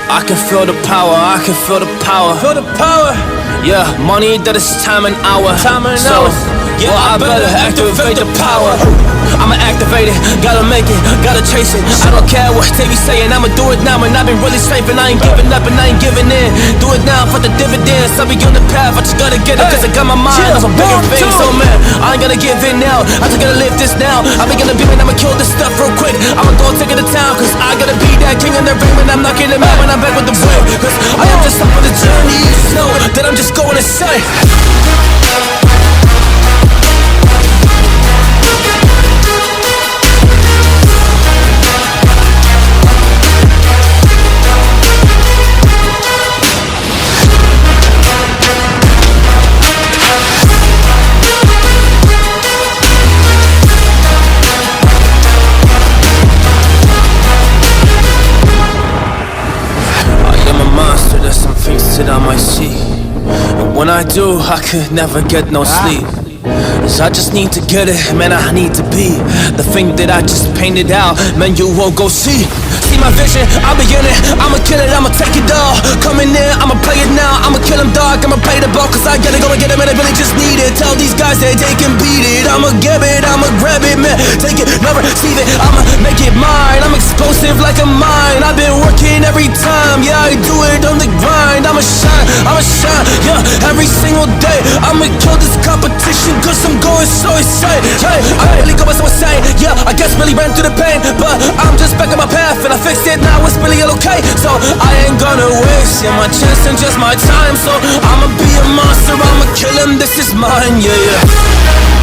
I can feel the power, I can feel the power. Feel the power. Yeah, money that is time and hour. So, yeah, I better activate the power. I'ma activate it, gotta make it, gotta chase it. I don't care what they be saying, I'ma do it now. And I've been really safe and I ain't giving up and I ain't giving in. Do it now for the dividends, I'll be on the path. I just gotta get it, cause I got my mind on some bigger things. So man, I ain't gonna give in now, I just gotta live this now. I be gonna be, man, I'ma kill this stuff real quick. I'ma go take it to town, cause I gotta be that king in the ring. When I'm knocking them out, when I'm back with the win. Cause I am just up on the journey, you just know that I'm just going insane. There's some things that I might see, and when I do, I could never get no sleep. Cause I just need to get it, man, I need to be the thing that I just painted out, man, you won't go see. See my vision, I'll be in it, I'ma kill it, I'ma take it all. Coming in, I'ma play it now, I'ma kill him dog, I'ma play the ball. Cause I gotta go and get it, man, I really just need it. Tell these guys that they can beat it, I'ma get it, I'ma grab it, man. Take it, never receive it, I'ma make it mine. I'm explosive like a mine, I've been working every time. Yeah, I do it on the grind, I'ma shine, yeah, every single day. I'ma kill this competition cause I'm going so insane. Hey, I really go so insane, yeah, I guess really ran through the pain. But I'm just back on my path and I fixed it, now it's really okay. So I ain't gonna waste, yeah, my chance and just my time. So I'ma be a monster, I'ma kill him, this is mine, yeah, yeah.